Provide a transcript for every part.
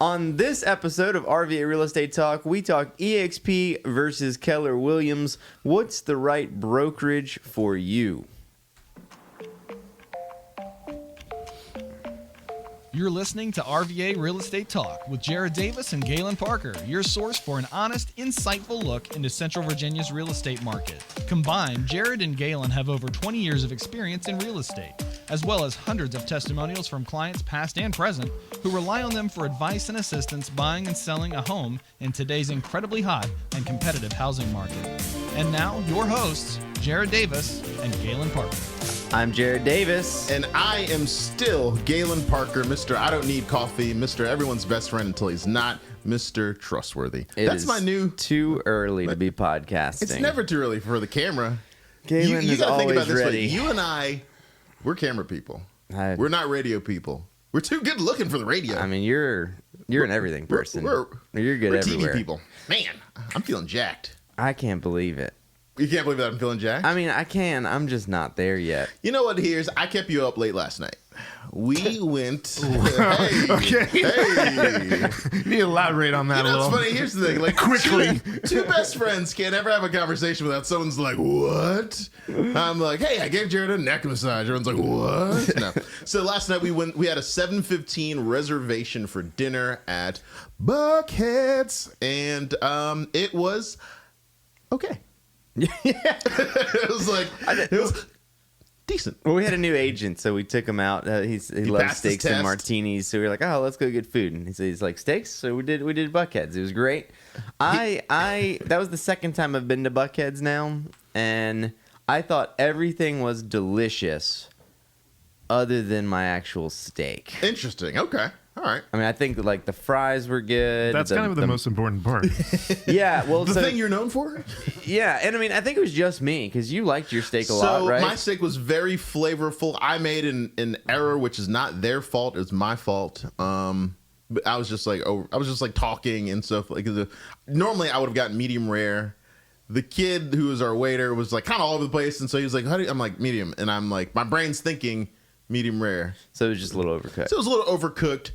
On this episode of RVA Real Estate Talk, we talk EXP versus Keller Williams. What's the right brokerage for you? You're listening to RVA Real Estate Talk with Jared Davis and Galen Parker, your source for an honest, insightful look into Central Virginia's real estate market. Combined, Jared and Galen have over 20 years of experience in real estate, as well as hundreds of testimonials from clients past and present who rely on them for advice and assistance buying and selling a home in today's incredibly hot and competitive housing market. And now, your hosts, Jared Davis and Galen Parker. I'm Jared Davis. And I am still Galen Parker, Mr. I don't need coffee, Mr. Everyone's best friend until he's not, Mr. Trustworthy. That's my new... too early to be podcasting. It's never too early for the camera. Galen you is gotta always think about this ready. way. You and I, we're camera people. We're not radio people. We're too good looking for the radio. I mean, you're an everything person. You're good we're everywhere. TV people. Man, I'm feeling jacked. I can't believe it. You can't believe that I'm feeling jacked? I mean, I can. I'm just not there yet. You know what? I kept you up late last night. We went. Okay. Hey. You need to elaborate on that a little. It's funny. Here's the thing. Like, Quickly. Two best friends can't ever have a conversation without someone's like, what? I'm like, hey, I gave Jared a neck massage. Everyone's like, what? No. So last night we had a 7:15 reservation for dinner at Buckhead's, and it was okay. It was decent. Well, we had a new agent, so we took him out. He loves passed his steaks and test. martinis, so we were like, "Oh, let's go get food." And he's like, "Steaks?" So we did Buckhead's. It was great. That was the second time I've been to Buckhead's now, and I thought everything was delicious, other than my actual steak. Interesting. Okay. All right. I mean, I think like the fries were good. That's kind of the most important part. Yeah. Well, The thing you're known for? Yeah, and I mean, I think it was just me because you liked your steak a lot, right? So my steak was very flavorful. I made an error, which is not their fault; it's my fault. But I was just like, talking and stuff. Like, normally I would have gotten medium rare. The kid who was our waiter was like kind of all over the place, and so he was like, I'm like medium, and I'm like, my brain's thinking medium rare. So it was just a little overcooked. So it was a little overcooked.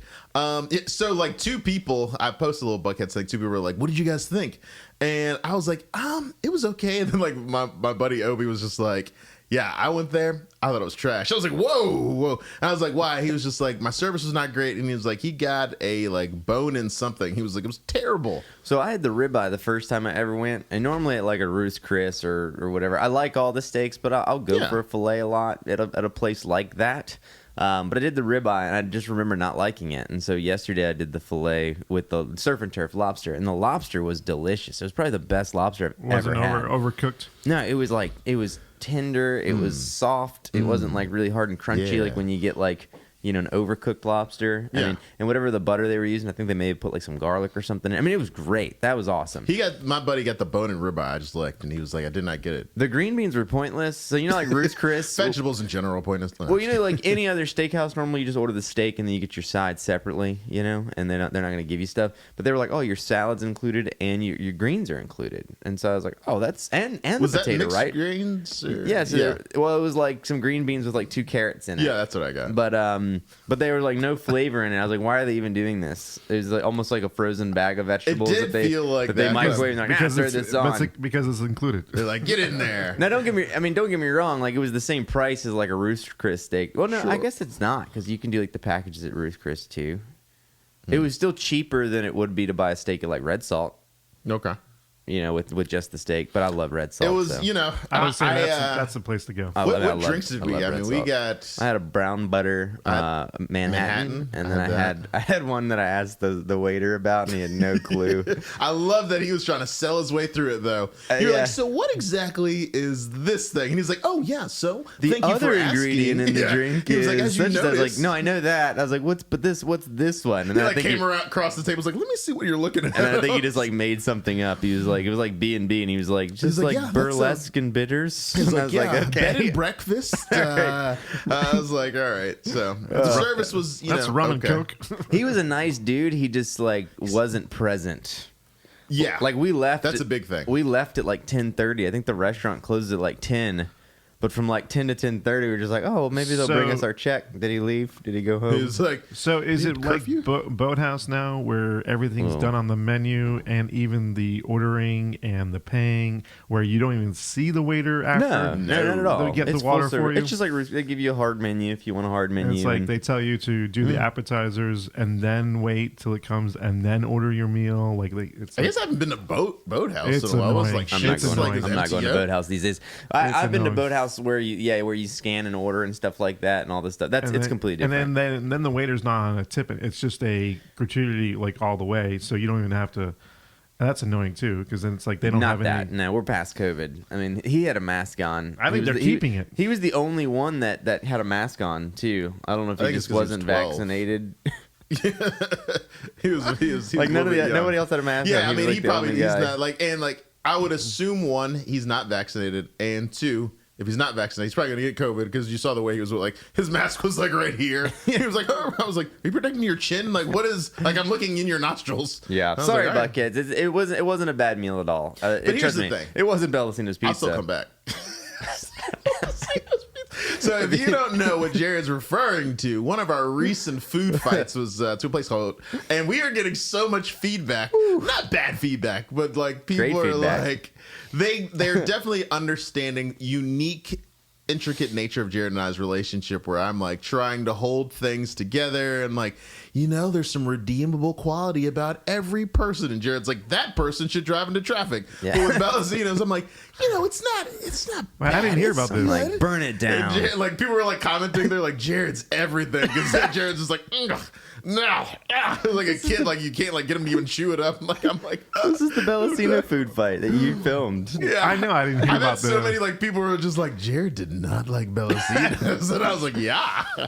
So like two people, I posted a little Buckhead thing. Two people were like, "What did you guys think?" And I was like, it was okay." And then like my buddy Obi was just like, "Yeah, I went there. I thought it was trash." I was like, whoa. And I was like, "Why?" He was just like, "My service was not great." And he was like, he got a like bone in something. He was like, it was terrible. So I had the ribeye the first time I ever went, and normally at like a Ruth's Chris or whatever, I like all the steaks, but I'll go for a filet a lot at a place like that. But I did the ribeye, and I just remember not liking it. And so yesterday I did the filet with the surf and turf lobster, and the lobster was delicious. It was probably the best lobster I've ever had. Overcooked? No, it was tender. It was soft. It wasn't like really hard and crunchy like when you get like, an overcooked lobster. I mean, and whatever the butter they were using, I think they may have put like some garlic or something. I mean, it was great. That was awesome. My buddy got the bone and ribeye I just liked, and he was like, I did not get it. The green beans were pointless. So, like Ruth's Chris. Vegetables in general pointless. Well, like any other steakhouse, normally you just order the steak and then you get your sides separately, and they're not going to give you stuff. But they were like, oh, your salad's included and your greens are included. And so I was like, oh, that's and was the potato, that mixed right? Greens? Or? Yeah. So it was like some green beans with like 2 carrots in it. Yeah, that's what I got. But they were like no flavor in it. I was like, why are they even doing this? It was like almost like a frozen bag of vegetables It did feel like that they that, microwave and like, throw this on. Because it's included. They're like, get in there. Now, don't get me wrong. Like, it was the same price as like a Ruth's Chris steak. Well, no, Sure. I guess it's not because you can do like the packages at Ruth's Chris too. It was still cheaper than it would be to buy a steak at like Red Salt. Okay. With just the steak. But I love Red Salt. It was, so. I would say that's the place to go. What drinks did we have? I mean, we got. I had a brown butter Manhattan, and then I had one that I asked the waiter about, and he had no clue. I love that he was trying to sell his way through it, though. You're like, so what exactly is this thing? And he's like, oh yeah, so the thank you other for ingredient asking. in the drink he was is. like, as you I was like, noticed. no, I know that. I was like, what's this one? And He then like came around across the table, was like, let me see what you're looking at. And then I think he just like made something up. He was like, it was like B&B, and he was like, just like, yeah, burlesque and bitters. He's And I like, was yeah, like, okay. bed and breakfast. I was like, all right. So the service was, That's rum and Coke. He was a nice dude. He just like wasn't present. Yeah, Like we left. That's a big thing. We left at like 10:30. I think the restaurant closes at like 10. But from like 10 to 10:30, we were just like, oh, maybe they'll bring us our check. Did he leave? Did he go home? He was like, So is it curfew? like Boathouse now, where everything's done on the menu and even the ordering and the paying, where you don't even see the waiter after? No, not at all. They get It's the water full for service. you. It's just like they give you a hard menu if you want a hard menu. And it's like and- they tell you to do the appetizers and then wait till it comes and then order your meal. Like it's I like, guess I haven't been to Boathouse It's in a while. I was annoying. like, I'm shit, not this is going. like I'm not going to MTO. Boathouse these days. It's I've been to annoying. Boathouse where you scan and order and stuff like that and all this stuff. It's completely different. And then the waiter's not on a tip. It's just a gratuity like all the way, so you don't even have to. And that's annoying too, because then it's like they don't Not have that. any. No, we're past COVID. I mean, he had a mask on. I think He was they're keeping it. He was the only one that had a mask on too. I don't know if I he think it's just 'cause he was wasn't 12. vaccinated. He was Like a little bit young. nobody else had a mask on. Yeah, I was mean, like he the probably only he's guy. not like I would assume one, he's not vaccinated, and two, if he's not vaccinated, he's probably gonna get COVID because you saw the way he was like his mask was like right here. He was like, oh. I was like, are you protecting your chin? Like, what is like? I'm looking in your nostrils. Yeah, I was sorry like, about all right. kids. It wasn't a bad meal at all. But here's the thing. It wasn't Bellacino's pizza. I'll still come back. So if you don't know what Jared's referring to, one of our recent food fights was to a place called, and we are getting so much feedback, not bad feedback, but like people Great are feedback. like, they're definitely understanding unique, intricate nature of Jared and I's relationship, where I'm like trying to hold things together and like, there's some redeemable quality about every person, and Jared's like, that person should drive into traffic. Yeah. But with Bellacino's, I'm like, it's not Well, I didn't hear about It's this. good. Like, burn it And down. like people were like commenting, they're like, Jared's everything, because Jared's just like, no, like a kid, like you can't like get him to even chew it up. I'm like, This is the Bellacino food fight that you filmed. yeah. I know I didn't hear I've about had so the- many like people were just like, Jared did not like Bellacino's, and I was like, yeah.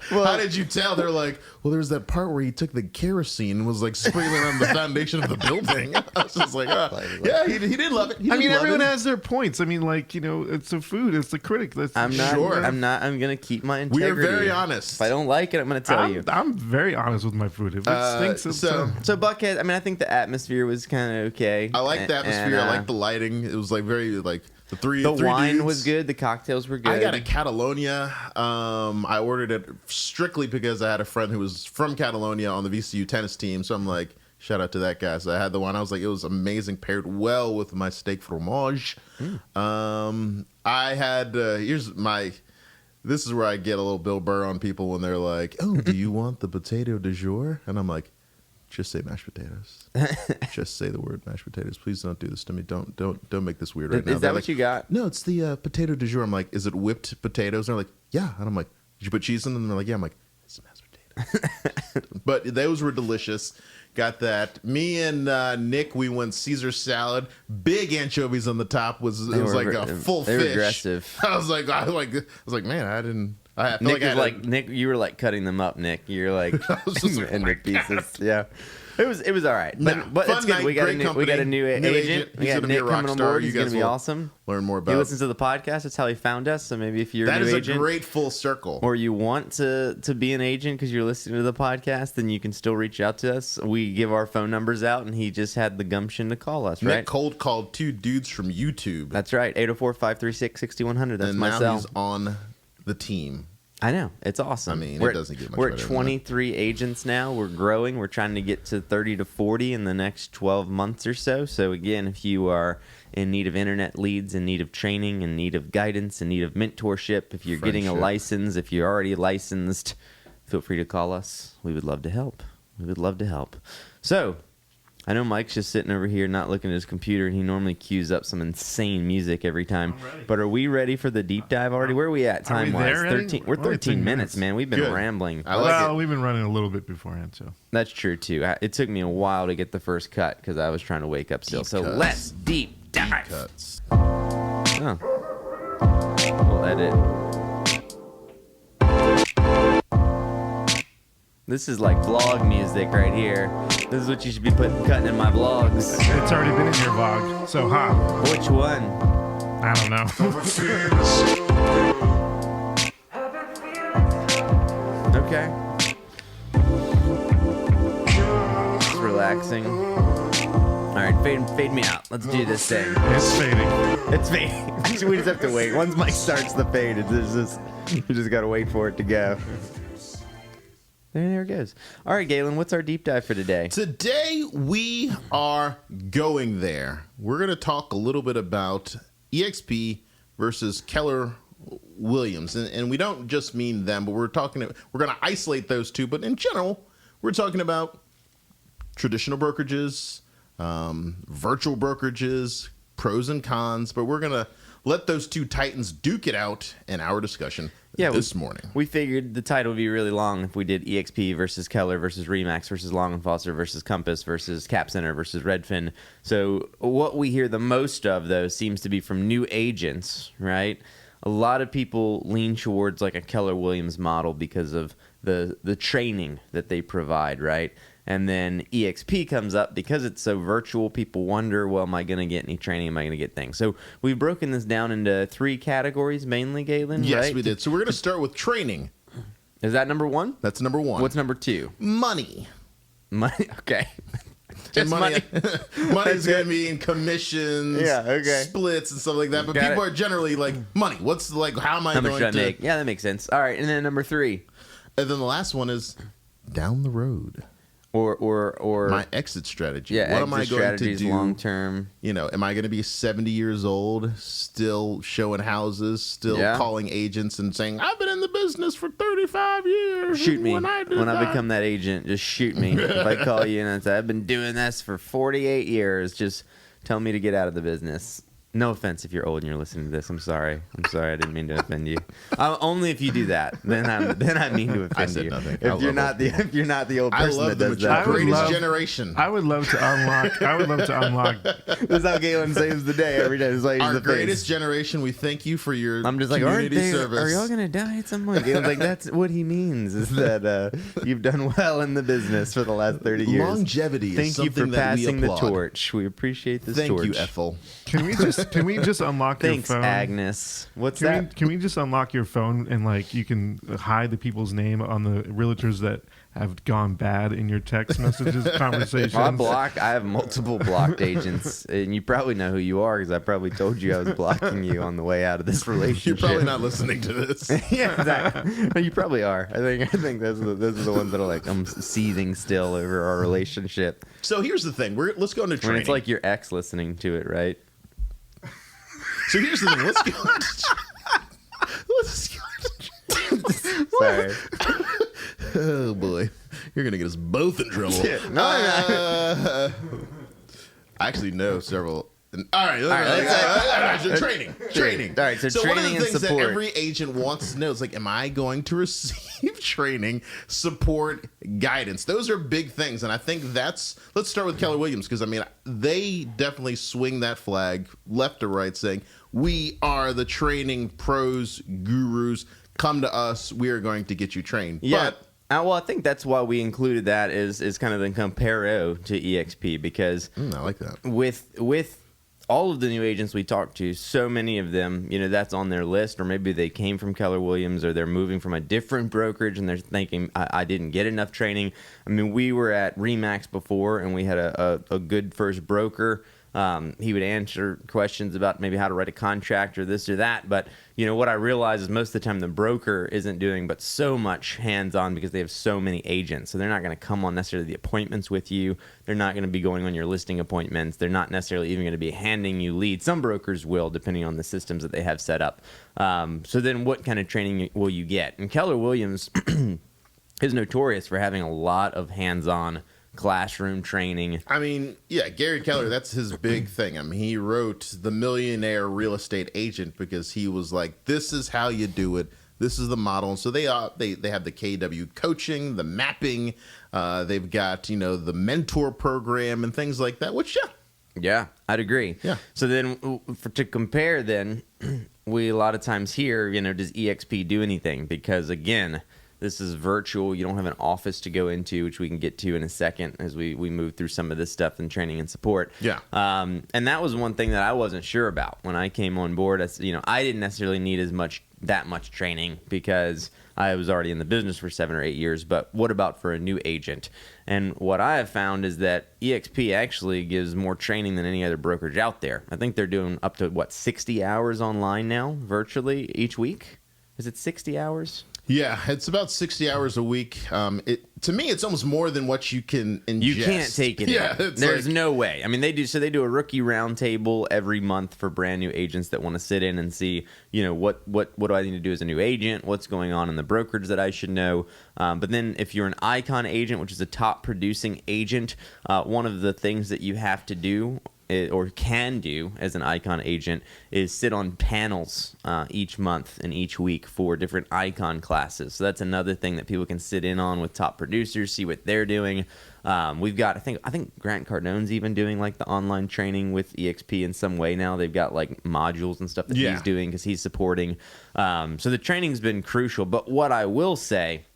How did you tell? They're like, well, there's that part where he took the kerosene and was like sprinkling on the foundation of the building. I was just like, yeah, he did love it. He I did mean, love everyone it. has their points. I mean, like it's the food, it's the critic. That's I'm not. Sure. I'm gonna keep my We integrity. are very honest. If I don't like it, I'm gonna tell you. I'm very honest with my food. If it stinks, it's, So Buckhead, I mean, I think the atmosphere was kind of okay. I like the atmosphere. I like the lighting. It was like very like the three wine dudes. was good. The cocktails were good. I got a Catalonia. I ordered it strictly because I had a friend who was from Catalonia on the VCU tennis team. So I'm like, shout out to that guy. So I had the one. I was like, it was amazing, paired well with my steak fromage. I had this is where I get a little Bill Burr on people when they're like, oh, do you want the potato du jour? And I'm like, just say mashed potatoes. Just say the word mashed potatoes. Please don't do this to me. Don't make this weird right now. Is They're that like, what you got? No, it's the potato du jour. I'm like, is it whipped potatoes? And they're like, yeah. And I'm like, did you put cheese in them? And they're like, yeah. I'm like, it's mashed potatoes. But those were delicious. Got that. Me and Nick, we went Caesar salad. Big anchovies on the top. It was like a full they fish. were aggressive. I was like, man, I feel Nick like was like Nick. You were like cutting them up, Nick. You're like was just like, in oh the my pieces. Yeah, it was all right. No, But fun it's good. night, We got great a new agent. We He's got gonna be Nick a rock coming on star. board. You He's gonna guys be will awesome. learn more He about. listens to the podcast. That's how he found us. So maybe if you're That a is new a agent, great full circle. or you want to be an agent because you're listening to the podcast, then you can still reach out to us. We give our phone numbers out, and he just had the gumption to call us. Right? Nick cold called two dudes from YouTube. That's right. 804-536-6100. That's and my now cell. he's on the team. I know. It's awesome. I mean, we're, it doesn't get much We're at better than 23 agents now. We're growing. We're trying to get to 30 to 40 in the next 12 months or so. So, again, if you are in need of internet leads, in need of training, in need of guidance, in need of mentorship, if you're getting a Friendship. license, if you're already licensed, feel free to call us. We would love to help. We would love to help. So, I know Mike's just sitting over here not looking at his computer, and he normally cues up some insane music every time. But are we ready for the deep dive already? Where are we at Are we time-wise? there, Eddie? 13. We're We're only 13 10 minutes, minutes. man. We've been Good. rambling. I like well, it. we've been running a little bit beforehand, so. That's true, too. It took me a while to get the first cut because I was trying to wake up still. Deep So cuts. let's deep dive. Cuts. Oh. We'll edit. This is like vlog music right here. This is what you should be cutting in my vlogs. It's already been in your vlog, so Which one? I don't know. Okay. It's relaxing. All right, fade me out. Let's do this thing. It's fading. It's fading. We just have to wait. Once Mike starts the fade, you just got to wait for it to go. There it goes. All right, Galen, what's our deep dive for today? Today we are going there. We're going to talk a little bit about EXP versus Keller Williams, and we don't just mean them, but we're going to isolate those two. But in general, we're talking about traditional brokerages, virtual brokerages, pros and cons. But we're going to let those two titans duke it out in our discussion this morning. We figured the title would be really long if we did EXP versus Keller versus Remax versus Long & Foster versus Compass versus Cap Center versus Redfin. So what we hear the most of, though, seems to be from new agents, right? A lot of people lean towards like a Keller Williams model because of the training that they provide, right? And then EXP comes up because it's so virtual. People wonder, well, am I going to get any training? Am I going to get things? So we've broken this down into 3 categories mainly, Galen, Yes, right? we did. So we're going to start with training. Is that number 1? That's number 1. What's number 2? Money? Money. Okay. And Just money. Money is going to be in commissions, splits, and stuff like that. But Got people it. are generally like, money. What's like, how am I How much going should I to make? Yeah, that makes sense. All right, and then number 3. And then the last one is down the road. Or My exit strategy. yeah, What am I going to do long term? You know, am I going to be 70 years old, still showing houses, still calling agents and saying, I've been in the business for 35 years. Shoot me. When I become that agent, just shoot me. If I call you and I say, I've been doing this for 48 years, just tell me to get out of the business. No offense if you're old and you're listening to this. I'm sorry. I didn't mean to offend you. Only if you do that, then I mean to offend I said you. nothing. If you're not the old I person love that the does that. greatest generation. I would love to unlock. That's how Galen saves the day every day. Our greatest generation, we thank you for your I'm just like, community service. are y'all going to die at some point? Galen's like, that's what he means, is that you've done well in the business for the last 30 years. Longevity is Thank you something for that we passing the applaud. torch. We appreciate this Thank torch. you, Ethel. Can we just unlock Thanks, your phone? Agnes. What's Can that? we just unlock your phone and like you can hide the people's name on the realtors that have gone bad in your text messages conversations? I have multiple blocked agents, and you probably know who you are because I probably told you I was blocking you on the way out of this relationship. You're probably not listening to this. Yeah, exactly. You probably are. I think those are the ones that are like, I'm seething still over our relationship. So here's the thing. Let's go into training. When it's like your ex listening to it, right? So here's the thing. Let's go. Sorry. Oh boy, you're gonna get us both in trouble. I actually know several. All right, training. All right, so one of training the and things that support. every agent wants to know is like, am I going to receive training, support, guidance? Those are big things, and I think let's start with Keller Williams because I mean they definitely swing that flag left to right, saying we are the training pros, gurus. Come to us. We are going to get you trained. Yeah. But, Well, I think that's why we included that is kind of the comparo to EXP because I like that. with all of the new agents we talked to, so many of them, that's on their list, or maybe they came from Keller Williams or they're moving from a different brokerage and they're thinking, I didn't get enough training. I mean, we were at Remax before and we had a good first broker. He would answer questions about maybe how to write a contract or this or that. But, what I realize is most of the time the broker isn't doing but so much hands-on because they have so many agents. So they're not going to come on necessarily the appointments with you. They're not going to be going on your listing appointments. They're not necessarily even going to be handing you leads. Some brokers will, depending on the systems that they have set up. So then what kind of training will you get? And Keller Williams is notorious for having a lot of hands-on classroom training. I mean, yeah, Gary Keller, that's his big thing. I mean, he wrote The Millionaire Real Estate Agent because he was like, this is how you do it. This is the model. And so they have the KW coaching, the mapping. They've got, the mentor program and things like that, which, Yeah, I'd agree. Yeah. So then to compare then, we a lot of times hear, does EXP do anything? Because again, This is virtual. You don't have an office to go into, which we can get to in a second as we move through some of this stuff in training and support. Yeah. And that was one thing that I wasn't sure about when I came on board. I didn't necessarily need that much training because I was already in the business for 7 or 8 years. But what about for a new agent? And what I have found is that EXP actually gives more training than any other brokerage out there. I think they're doing up to 60 hours online now, virtually each week. Is it 60 hours? Yeah, it's about 60 hours a week. To me, it's almost more than what you can ingest. You can't take it in. There's no way. I mean, they do a rookie roundtable every month for brand new agents that want to sit in and see, what do I need to do as a new agent? What's going on in the brokerage that I should know? But then if you're an icon agent, which is a top producing agent, one of the things that you have to do or can do as an icon agent is sit on panels each month and each week for different icon classes. So that's another thing that people can sit in on with top producers, see what they're doing. We've got, I think Grant Cardone's even doing like the online training with EXP in some way now. They've got like modules and stuff that he's doing because he's supporting. So the training's been crucial. But what I will say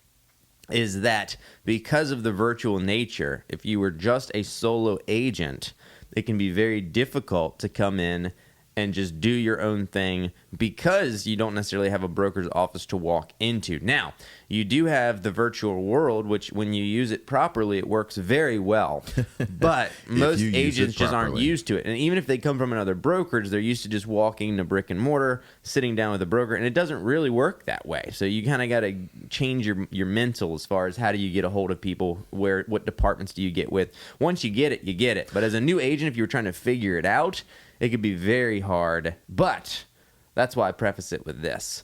is that because of the virtual nature, if you were just a solo agent, it can be very difficult to come in and just do your own thing because you don't necessarily have a broker's office to walk into. Now, you do have the virtual world, which when you use it properly, it works very well. But most agents just aren't used to it. And even if they come from another brokerage, they're used to just walking to brick and mortar, sitting down with a broker, and it doesn't really work that way. So you kind of got to change your mental as far as how do you get a hold of people, what departments do you get with. Once you get it, you get it. But as a new agent, if you were trying to figure it out, it could be very hard, but that's why I preface it with this.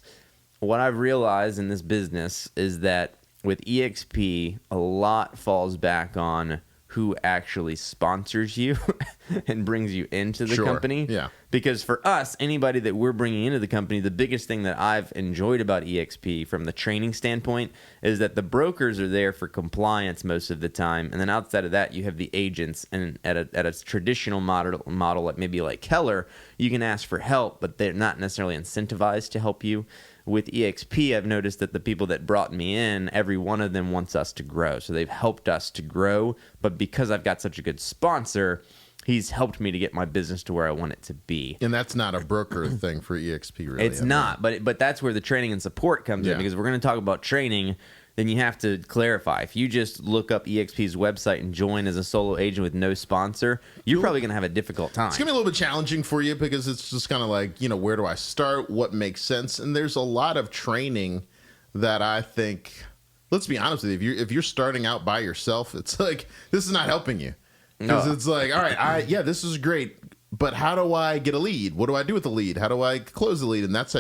What I've realized in this business is that with EXP, a lot falls back on who actually sponsors you and brings you into the company. Yeah. Because for us, anybody that we're bringing into the company, the biggest thing that I've enjoyed about EXP from the training standpoint is that the brokers are there for compliance most of the time. And then outside of that, you have the agents. And at a traditional model like maybe like Keller, you can ask for help, but they're not necessarily incentivized to help you. With EXP, I've noticed that the people that brought me in, every one of them wants us to grow. So they've helped us to grow. But because I've got such a good sponsor, he's helped me to get my business to where I want it to be. And that's not a broker thing for EXP, really. It's not. But that's where the training and support comes in. Because we're going to talk about training, then you have to clarify. If you just look up EXP's website and join as a solo agent with no sponsor, you're probably going to have a difficult time. It's going to be a little bit challenging for you because it's just kind of like, where do I start? What makes sense? And there's a lot of training that I think, let's be honest with you, if you're starting out by yourself, it's like, this is not helping you. Because it's like, all right, this is great, but how do I get a lead? What do I do with the lead? How do I close the lead? And that's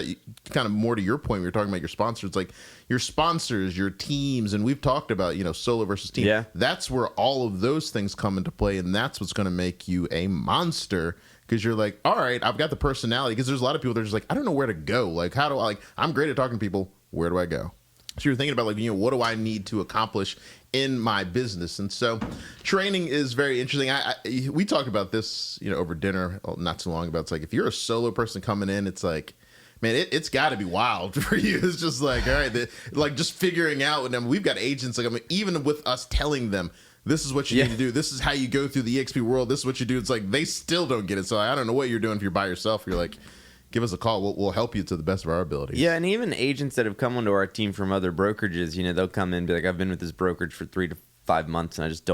kind of more to your point. We were talking about your sponsors. It's like your sponsors, your teams, and we've talked about, solo versus team. Yeah. That's where all of those things come into play, and that's what's going to make you a monster because you're like, all right, I've got the personality. Because there's a lot of people that are just like, I don't know where to go. Like, how do I, I'm great at talking to people. Where do I go? So you're thinking about what do I need to accomplish in my business? And so training is very interesting. We talked about this, over dinner not too long ago. It's like, if you're a solo person coming in, it's like, man, it's got to be wild for you. It's just like, all right, like just figuring out. And we've got agents, like, even with us telling them, this is what you need to do. This is how you go through the EXP world. This is what you do. It's like, they still don't get it. So I don't know what you're doing if you're by yourself. You're like, give us a call. We'll help you to the best of our abilities. Yeah, and even agents that have come onto our team from other brokerages, they'll come in and be like, I've been with this brokerage for 3 to 5 months, and I just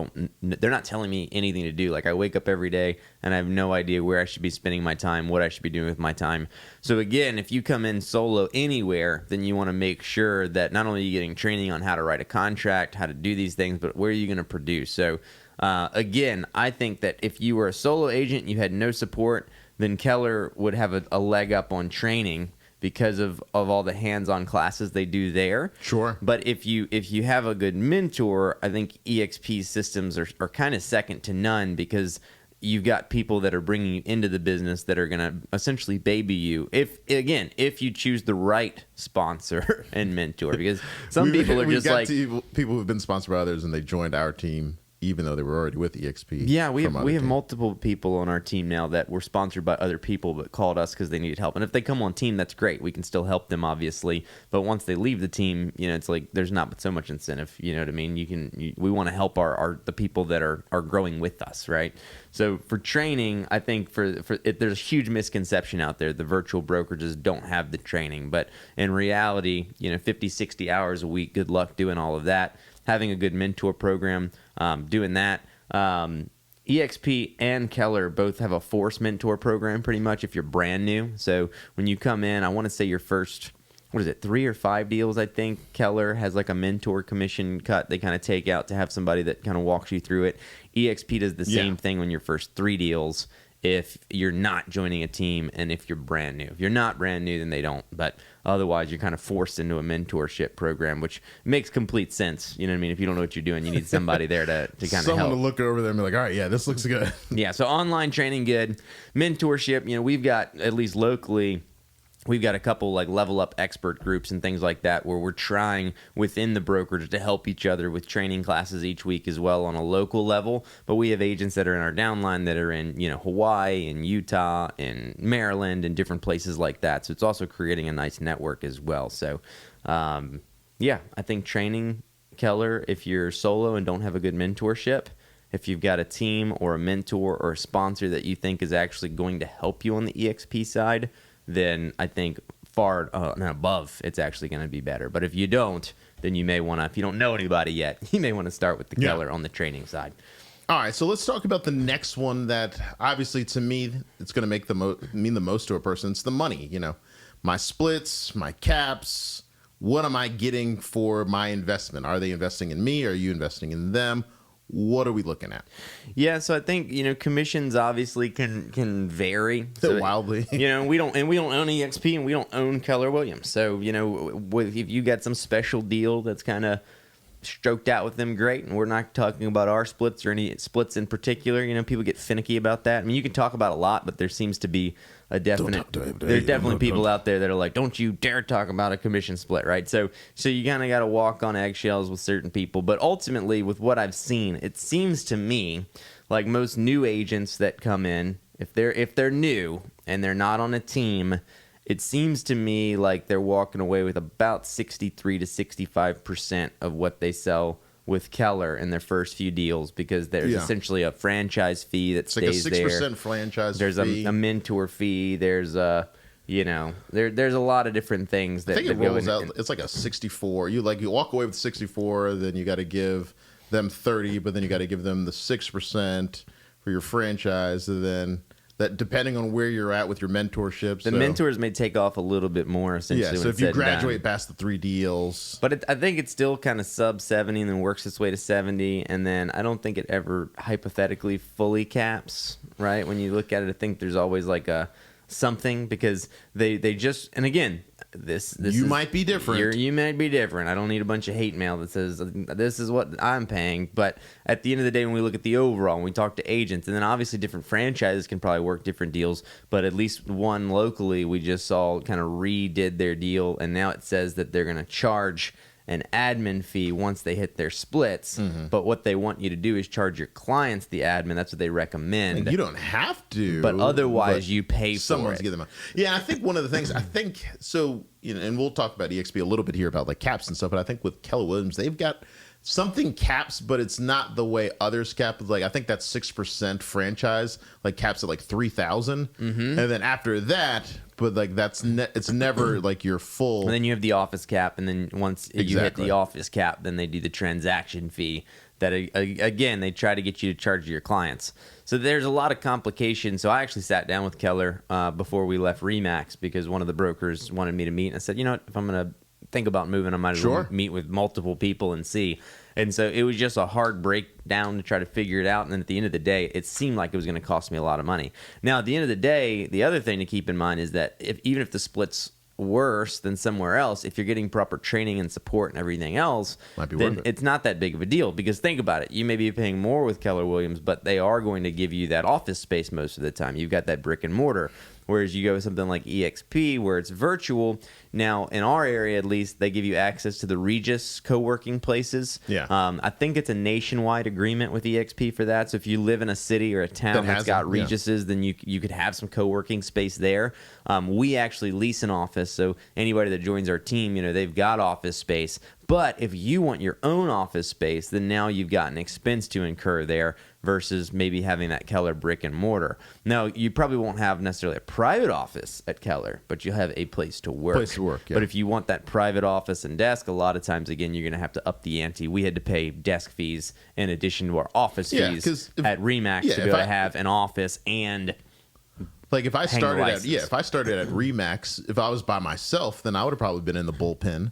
they're not telling me anything to do. Like, I wake up every day, and I have no idea where I should be spending my time, what I should be doing with my time. So again, if you come in solo anywhere, then you want to make sure that not only are you getting training on how to write a contract, how to do these things, but where are you going to produce? So again, I think that if you were a solo agent, you had no support, then Keller would have a leg up on training because of all the hands-on classes they do there. Sure. But if you have a good mentor, I think EXP systems are kind of second to none because you've got people that are bringing you into the business that are going to essentially baby you. If you choose the right sponsor and mentor, because some people are just like people who've been sponsored by others and they joined our team even though they were already with EXP. Yeah, we from have other teams. multiple people on our team now that were sponsored by other people but called us because they needed help. And if they come on team, that's great. We can still help them, obviously. But once they leave the team, it's like there's not but so much incentive. You know what I mean? We want to help the people that are growing with us, right? So for training, I think there's a huge misconception out there. The virtual brokerages don't have the training, but in reality, 50, 60 hours a week. Good luck doing all of that. Having a good mentor program, doing that. EXP and Keller both have a force mentor program pretty much if you're brand new. So when you come in, I want to say your first, 3 or 5 deals, I think. Keller has like a mentor commission cut they kind of take out to have somebody that kind of walks you through it. EXP does the same thing on your first 3 deals if you're not joining a team and if you're brand new. If you're not brand new, then they don't. But otherwise, you're kind of forced into a mentorship program, which makes complete sense. You know what I mean? If you don't know what you're doing, you need somebody there to kind of help. Someone to look over there and be like, all right, yeah, this looks good. Yeah, so online training, good. Mentorship, we've got, at least locally, we've got a couple like level up expert groups and things like that where we're trying within the brokerage to help each other with training classes each week as well on a local level. But we have agents that are in our downline that are in, Hawaii and Utah and Maryland and different places like that. So it's also creating a nice network as well. So, I think training, Keller, if you're solo and don't have a good mentorship, if you've got a team or a mentor or a sponsor that you think is actually going to help you on the EXP side, then I think far and above, it's actually going to be better. But if you don't, then you may want to, if you don't know anybody yet, you may want to start with the Keller on the training side. All right, so let's talk about the next one that obviously to me, it's going to make mean the most to a person. It's the money, my splits, my caps. What am I getting for my investment? Are they investing in me? Are you investing in them? What are we looking at? Yeah, so I think commissions obviously can vary so, wildly. we don't own EXP and we don't own Keller Williams. So if you got some special deal that's kind of stroked out with them, great. And we're not talking about our splits or any splits in particular. People get finicky about that. I mean, you can talk about a lot, but there seems to be a definite. There's definitely people out there that are like, "Don't you dare talk about a commission split," right? So you kind of got to walk on eggshells with certain people. But ultimately, with what I've seen, it seems to me like most new agents that come in, if they're new and they're not on a team, it seems to me like they're walking away with about 63 to 65% of what they sell with Keller in their first few deals because there's essentially a franchise fee that stays there. It's like a 6% franchise there's fee. There's a mentor fee. There's a, there's a lot of different things that I think it go rolls in. out. It's like a 64. You walk away with 64, then you got to give them 30, but then you got to give them the 6% for your franchise, and then that depending on where you're at with your mentorship. The mentors may take off a little bit more essentially. Yeah, so if you graduate past the 3 deals. But I think it's still kind of sub 70 and then works its way to 70. And then I don't think it ever hypothetically fully caps, right? When you look at it, I think there's always like a something because they just, and again, this might be different. You might be different. I don't need a bunch of hate mail that says this is what I'm paying. But at the end of the day, when we look at the overall, when we talk to agents, and then obviously different franchises can probably work different deals. But at least one locally, we just saw kind of redid their deal, and now it says that they're going to charge an admin fee once they hit their splits. Mm-hmm. But what they want you to do is charge your clients the admin. That's what they recommend. And you don't have to. But otherwise, you pay for someone's it. give them out. Yeah, I think one of the things, so, and we'll talk about EXP a little bit here about like caps and stuff, but I think with Keller Williams, they've got something caps, but it's not the way others cap. Like I think that 6% franchise like caps at like 3,000, and then after that, but like it's never like your full. And then you have the office cap, and then once you hit the office cap, then they do the transaction fee. That again, they try to get you to charge your clients. So there's a lot of complications. So I actually sat down with Keller before we left Remax because one of the brokers wanted me to meet, and I said, what, if I'm going to think about moving, I might as well meet with multiple people and see. And so it was just a hard breakdown to try to figure it out. And then at the end of the day, it seemed like it was going to cost me a lot of money. Now, at the end of the day, the other thing to keep in mind is that even if the split's worse than somewhere else, if you're getting proper training and support and everything else, then it's not that big of a deal. Because think about it, you may be paying more with Keller Williams, but they are going to give you that office space most of the time. You've got that brick and mortar. Whereas you go with something like EXP where it's virtual. Now, in our area, at least, they give you access to the Regis co-working places. Yeah. I think it's a nationwide agreement with EXP for that. So if you live in a city or a town that's got Regis's, then you could have some co-working space there. We actually lease an office, so anybody that joins our team, they've got office space. But if you want your own office space, then now you've got an expense to incur there versus maybe having that Keller brick and mortar. Now, you probably won't have necessarily a private office at Keller, but you'll have a place to work. Yeah. But if you want that private office and desk, a lot of times, again, you're going to have to up the ante. We had to pay desk fees in addition to our office fees at RE/MAX to be able to have an office and... Like if I started at RE/MAX, if I was by myself, then I would have probably been in the bullpen.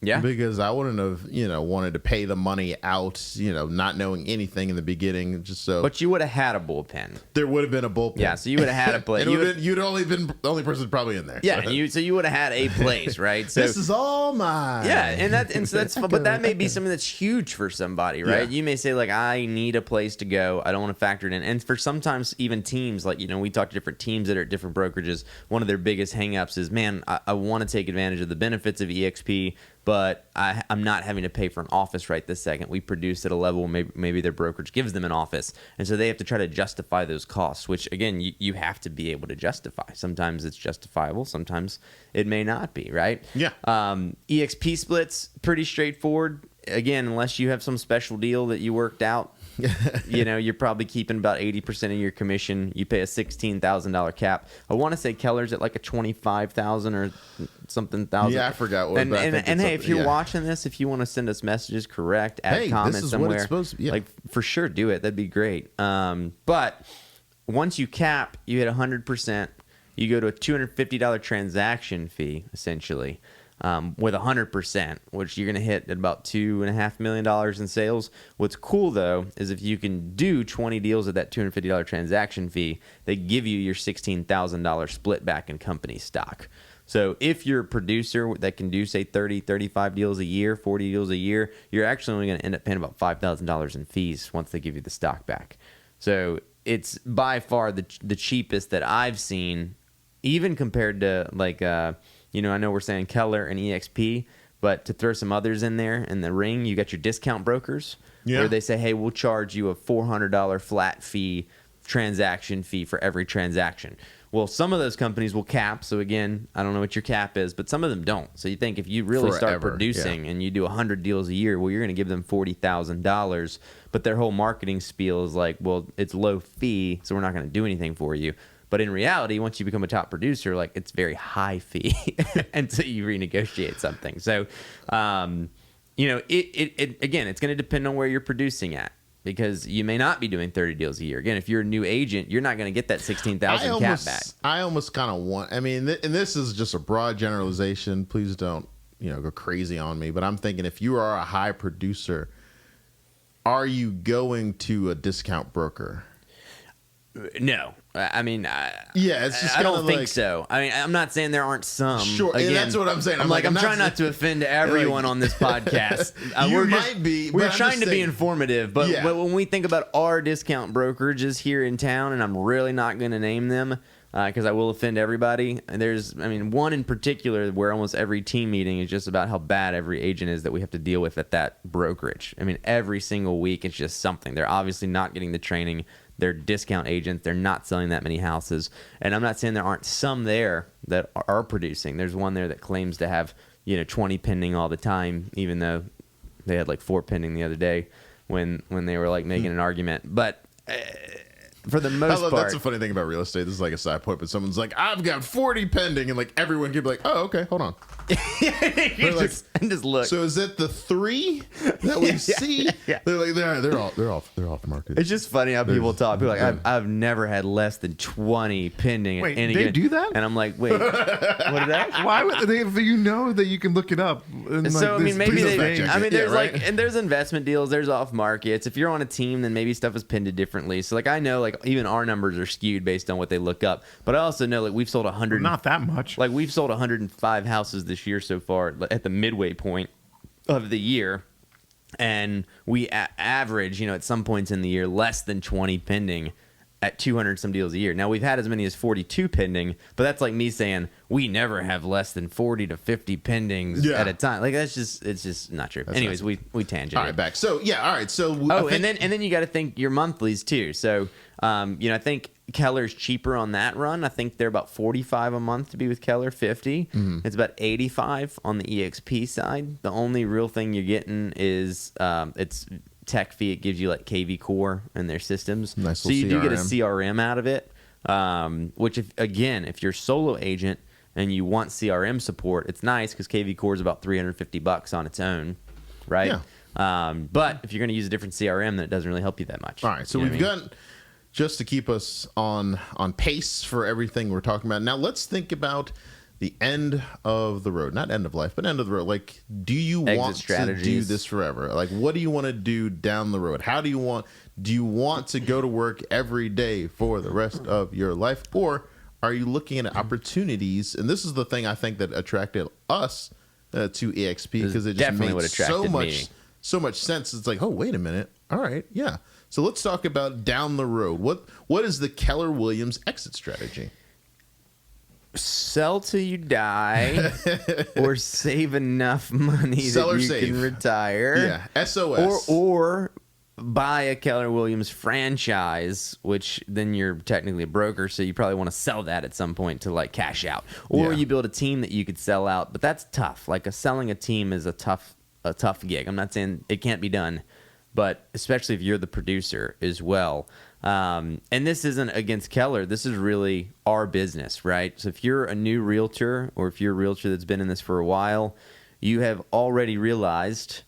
Yeah. Because I wouldn't have, wanted to pay the money out, not knowing anything in the beginning, just so. But you would have had a bullpen. There would have been a bullpen. Yeah, so you would have had a place. You'd only been the only person probably in there. Yeah, so you would have had a place, right? So this is all mine. Yeah, and so that's fun, but that may be something that's huge for somebody, right? Yeah. You may say like, I need a place to go. I don't want to factor it in. And for sometimes even teams, like we talk to different teams that are at different brokerages. One of their biggest hangups is, man, I want to take advantage of the benefits of EXP. But I'm not having to pay for an office right this second. We produce at a level maybe their brokerage gives them an office. And so they have to try to justify those costs, which, again, you have to be able to justify. Sometimes it's justifiable. Sometimes it may not be, right? Yeah. EXP splits, pretty straightforward. Again, unless you have some special deal that you worked out, you're probably keeping about 80% of your commission. You pay a $16,000 cap. I want to say Keller's at like a $25,000 or something thousand. Yeah, I forgot what. And hey, if you're watching this, if you want to send us messages, add comments somewhere. What it's supposed to be. Yeah. Like for sure, do it. That'd be great. But once you cap, you hit 100%. You go to a $250 transaction fee essentially. With 100%, which you're going to hit at about $2.5 million in sales. What's cool, though, is if you can do 20 deals at that $250 transaction fee, they give you your $16,000 split back in company stock. So if you're a producer that can do, say, 30, 35 deals a year, 40 deals a year, you're actually only going to end up paying about $5,000 in fees once they give you the stock back. So it's by far the cheapest that I've seen, even compared to, like... I know we're saying Keller and EXP, but to throw some others in there in the ring, you got your discount brokers where they say, hey, we'll charge you a $400 flat fee, transaction fee for every transaction. Well, some of those companies will cap. So, again, I don't know what your cap is, but some of them don't. So you think if you really start producing and you do 100 deals a year, well, you're going to give them $40,000. But their whole marketing spiel is like, well, it's low fee, so we're not going to do anything for you. But in reality, once you become a top producer, like it's very high fee until you renegotiate something. So, again, it's going to depend on where you're producing at because you may not be doing 30 deals a year. Again, if you're a new agent, you're not going to get that $16,000 cap back. I almost kind of want. I mean, and this is just a broad generalization. Please don't go crazy on me. But I'm thinking if you are a high producer, are you going to a discount broker? No. I mean, it's just I don't think so. I mean, I'm not saying there aren't some. Sure, Again, and that's what I'm saying. I'm trying not to offend everyone on this podcast. We're trying to be informative, but when we think about our discount brokerages here in town, and I'm really not going to name them because I will offend everybody. There's, one in particular where almost every team meeting is just about how bad every agent is that we have to deal with at that brokerage. Every single week it's just something. They're obviously not getting the training. They're discount agents. They're not selling that many houses. And I'm not saying there aren't some there that are producing. There's one there that claims to have, 20 pending all the time, even though they had like 4 pending the other day when they were like making an argument. But for the most part, that's a funny thing about real estate. This is like a side point, but someone's like, I've got 40 pending, and like everyone could be like, oh, okay, hold on. just look. So is it the 3 that we see? Yeah. They're like they're off the market. It's just funny how people talk. People are like, I've never had less than 20 pending. Wait, at any they do that? And I'm like, wait, what did that? Why would they? If you know that you can look it up. And so maybe there's right? and there's investment deals. There's off markets. If you're on a team, then maybe stuff is pinned differently. So I know even our numbers are skewed based on what they look up. But I also know we've sold 100. Not that much. We've sold 105 houses this year so far at the midway point of the year, and we average at some points in the year less than 20 pending at 200 some deals a year. Now we've had as many as 42 pending, but that's like me saying we never have less than 40 to 50 pendings at a time. Like it's just not true. Anyways, we tangent. All right, back. So all right. So and then you got to think your monthlies too. So I think Keller's cheaper on that run. I think they're about 45 a month to be with Keller, 50. It's about 85 on the EXP side. The only real thing you're getting is it's tech fee. It gives you like KV Core and their systems. Nice. So you do get a CRM out of it, which if you're a solo agent and you want CRM support, it's nice because KV Core is about $350 on its own, right? Yeah. But if you're going to use a different CRM, then it doesn't really help you that much. All right. So we've got, just to keep us on pace for everything we're talking about. Now let's think about the end of the road, not end of life, but end of the road. Like, do you want to do this forever? Like, what do you want to do down the road? Do you want to go to work every day for the rest of your life? Or are you looking at opportunities? And this is the thing I think that attracted us to EXP, because it just made so much sense. It's like, oh, wait a minute. All right. Yeah. So let's talk about down the road. What is the Keller Williams exit strategy? Sell till you die, or save enough money that you can retire. Yeah, SOS. Or buy a Keller Williams franchise, which then you're technically a broker, so you probably want to sell that at some point to like cash out. Or you build a team that you could sell out, but that's tough. Like selling a team is a tough gig. I'm not saying it can't be done, but especially if you're the producer as well. And this isn't against Keller. This is really our business, right? So if you're a new realtor, or if you're a realtor that's been in this for a while, you have already realized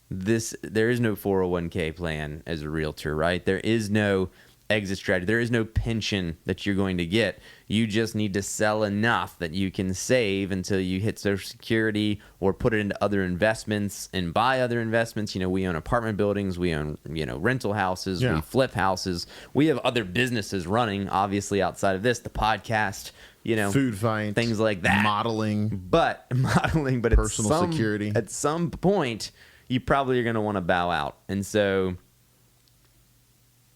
there is no 401k plan as a realtor, right? There is no exit strategy. There is no pension that you're going to get. You just need to sell enough that you can save until you hit Social Security, or put it into other investments and buy other investments. We own apartment buildings. We own, rental houses. We flip houses. We have other businesses running, obviously, outside of this, the podcast, food fight, things like that. Modeling, but personal security. At some point, you probably are going to want to bow out. And so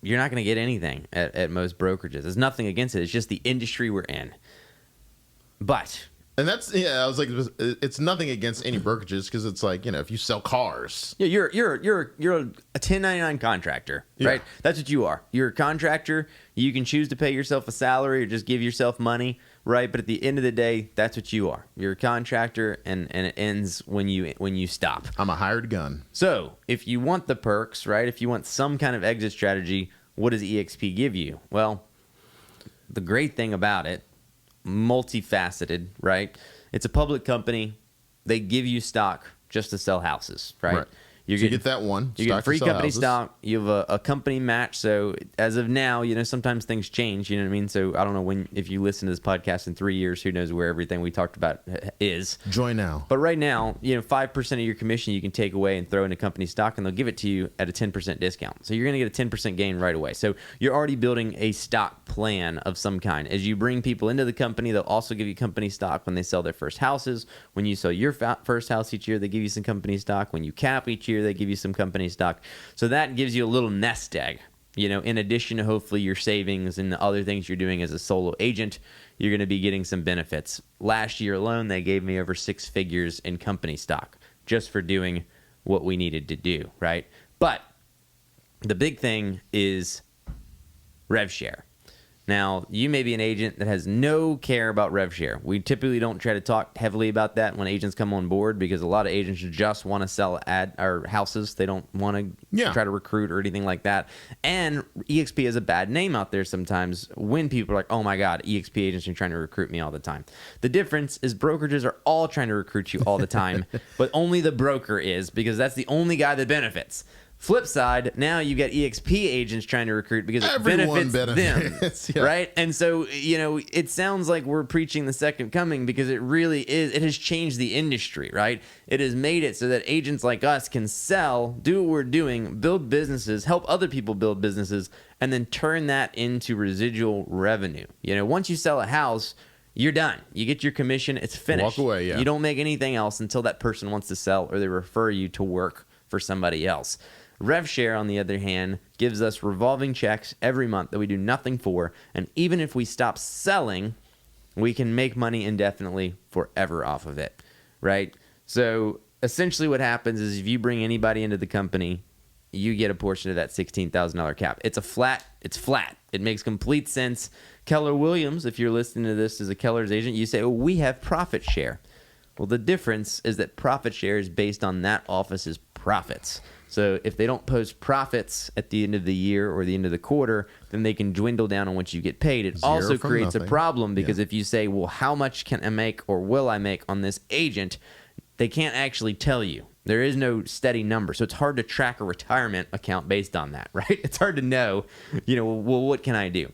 you're not going to get anything at most brokerages. There's nothing against it. It's just the industry we're in. But and that's I was like, it's nothing against any brokerages, because it's like, if you sell cars, you're a 1099 contractor, right? That's what you are. You're a contractor. You can choose to pay yourself a salary or just give yourself money, right? But at the end of the day, that's what you are. You're a contractor, and it ends when you stop. I'm a hired gun. So if you want the perks, right? If you want some kind of exit strategy, what does EXP give you? Well, the great thing about it, multifaceted, right? It's a public company. They give you stock just to sell houses, right? You get that one. You get free company stock. You have a company match. So as of now, sometimes things change. You know what I mean? So I don't know if you listen to this podcast in 3 years, who knows where everything we talked about is. Join now. But right now, 5% of your commission you can take away and throw into company stock, and they'll give it to you at a 10% discount. So you're going to get a 10% gain right away. So you're already building a stock plan of some kind. As you bring people into the company, they'll also give you company stock when they sell their first houses. When you sell your first house each year, they give you some company stock. When you cap each year, they give you some company stock. So that gives you a little nest egg. In addition to hopefully your savings and the other things you're doing as a solo agent, you're going to be getting some benefits. Last year alone, they gave me over 6 figures in company stock just for doing what we needed to do, right? But the big thing is rev share. Now, you may be an agent that has no care about rev share. We typically don't try to talk heavily about that when agents come on board, because a lot of agents just want to sell houses. They don't want to try to recruit or anything like that. And EXP has a bad name out there sometimes when people are like, oh my God, EXP agents are trying to recruit me all the time. The difference is brokerages are all trying to recruit you all the time, but only the broker is, because that's the only guy that benefits. Flip side, now you get EXP agents trying to recruit because it benefits them, right? And so, it sounds like we're preaching the second coming, because it really is. It has changed the industry, right? It has made it so that agents like us can sell, do what we're doing, build businesses, help other people build businesses, and then turn that into residual revenue. Once you sell a house, you're done. You get your commission. It's finished. Walk away, You don't make anything else until that person wants to sell, or they refer you to work for somebody else. Rev share, on the other hand, gives us revolving checks every month that we do nothing for. And even if we stop selling, we can make money indefinitely forever off of it, right? So essentially what happens is if you bring anybody into the company, you get a portion of that $16,000 cap. It's flat. It makes complete sense. Keller Williams, if you're listening to this as a Keller's agent, you say, oh, we have profit share. Well, the difference is that profit share is based on that office's profits. So if they don't post profits at the end of the year or the end of the quarter, then they can dwindle down on what you get paid. It also creates a problem because if you say, well, how much can I make or will I make on this agent, they can't actually tell you. There is no steady number. So it's hard to track a retirement account based on that, right? It's hard to know, well, what can I do?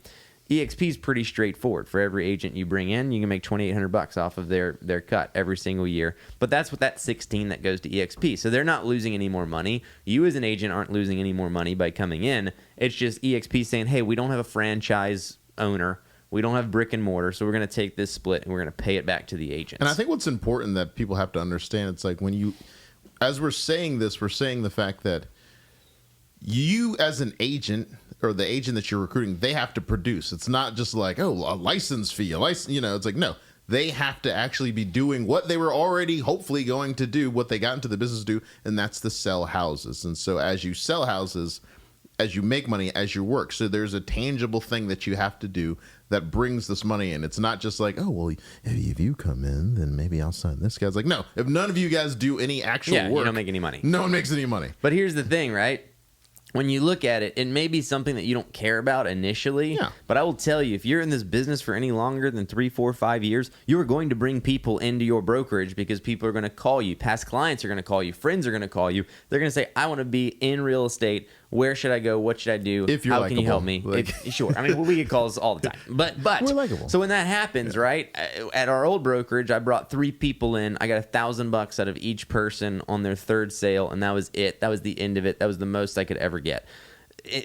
EXP is pretty straightforward. For every agent you bring in, you can make $2,800 off of their cut every single year. But that's what that 16 that goes to EXP. So they're not losing any more money. You as an agent aren't losing any more money by coming in. It's just EXP saying, hey, we don't have a franchise owner. We don't have brick and mortar, so we're going to take this split and we're going to pay it back to the agents. And I think what's important that people have to understand, it's like when you, as we're saying this, we're saying the fact that you as an agent or the agent that you're recruiting, they have to produce. It's not just like, oh, a license fee, it's like, no, they have to actually be doing what they were already hopefully going to do, what they got into the business to do, and that's to sell houses. And so as you sell houses, as you make money, as you work, so there's a tangible thing that you have to do that brings this money in. It's not just like, oh, well, if you come in, then maybe I'll sign this guy. It's like, no, if none of you guys do any actual work, you don't make any money. No one makes any money. But here's the thing, right? When you look at it, it may be something that you don't care about initially, but I will tell you, if you're in this business for any longer than 3, 4, 5 years, you are going to bring people into your brokerage because people are going to call you. Past clients are going to call you. Friends are going to call you. They're going to say, I want to be in real estate. Where should I go? What should I do? If you're How can you help me? Sure. I mean, we get calls all the time. But we're likable. So when that happens, right, at our old brokerage, I brought 3 people in. I got $1,000 out of each person on their third sale, and that was it. That was the end of it. That was the most I could ever get.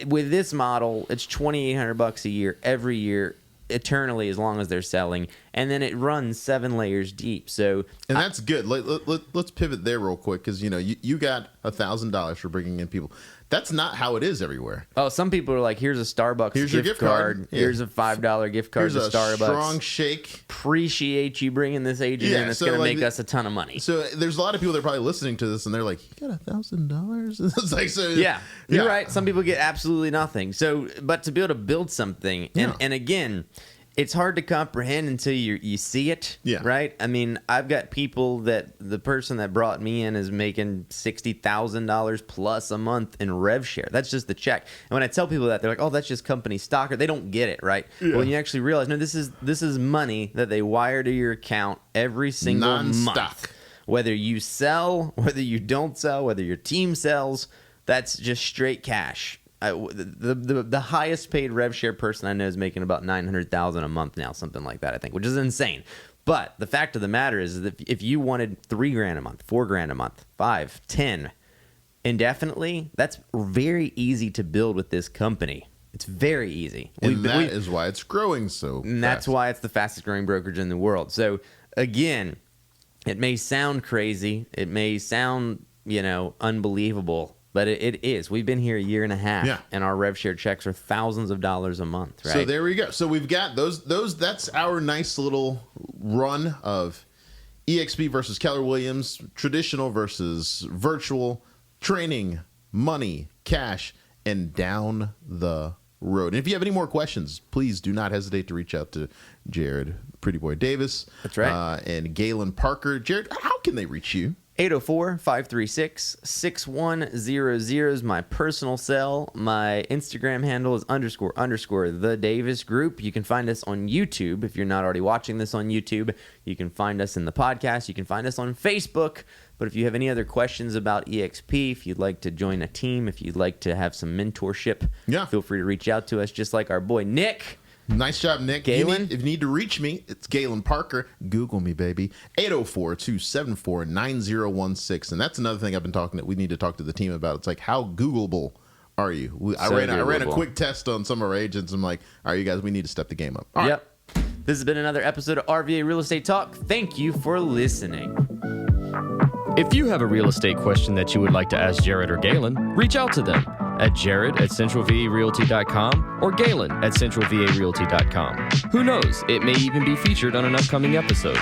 With this model, it's $2,800 a year every year, eternally, as long as they're selling, and then it runs 7 layers deep. So, and that's good. Let's pivot there real quick because you got $1,000 for bringing in people. That's not how it is everywhere. Oh, some people are like, here's a Starbucks gift card. Here's a $5 gift card to Starbucks. Strong shake. Appreciate you bringing this agent in. It's going to make us a ton of money. So there's a lot of people that are probably listening to this and they're like, you got $1,000? It's like, so yeah, you're right. Some people get absolutely nothing. So, but to be able to build something, and again, it's hard to comprehend until you see it, right? I mean, I've got people that the person that brought me in is making $60,000 plus a month in rev share. That's just the check. And when I tell people that, they're like, oh, that's just company stock, or they don't get it, right? Well, you actually realize, no, this is money that they wire to your account every single month. Whether you sell, whether you don't sell, whether your team sells, that's just straight cash. The highest paid rev share person I know is making about $900,000 a month now, something like that, I think, which is insane. But the fact of the matter is that if you wanted $3,000 a month, $4,000 a month, 5, 10 indefinitely, that's very easy to build with this company. It's very easy. And that is why it's growing so fast. And that's why it's the fastest growing brokerage in the world. So again, it may sound crazy. It may sound, unbelievable. But it is. We've been here a year and a half, and our rev share checks are thousands of dollars a month, right? So there we go. So we've got those. That's our nice little run of EXP versus Keller Williams, traditional versus virtual, training, money, cash, and down the road. And if you have any more questions, please do not hesitate to reach out to Jared Pretty Boy Davis. That's right. And Galen Parker. Jared, how can they reach you? 804-536-6100 is my personal cell. My Instagram handle is __ the Davis Group. You can find us on YouTube. If you're not already watching this on YouTube, you can find us in the podcast. You can find us on Facebook. But if you have any other questions about EXP, if you'd like to join a team, if you'd like to have some mentorship, feel free to reach out to us, just like our boy Nick. Nice job, Nick. Galen? If you need to reach me, it's Galen Parker. Google me, baby. 804-274-9016. And that's another thing we need to talk to the team about. It's like, how Googleable are you? I ran a quick test on some of our agents. I'm like, all right, you guys, we need to step the game up. All right. This has been another episode of RVA Real Estate Talk. Thank you for listening. If you have a real estate question that you would like to ask Jared or Galen, reach out to them at jared@centralvarealty.com or Galen@centralvarealty.com. Who knows, it may even be featured on an upcoming episode.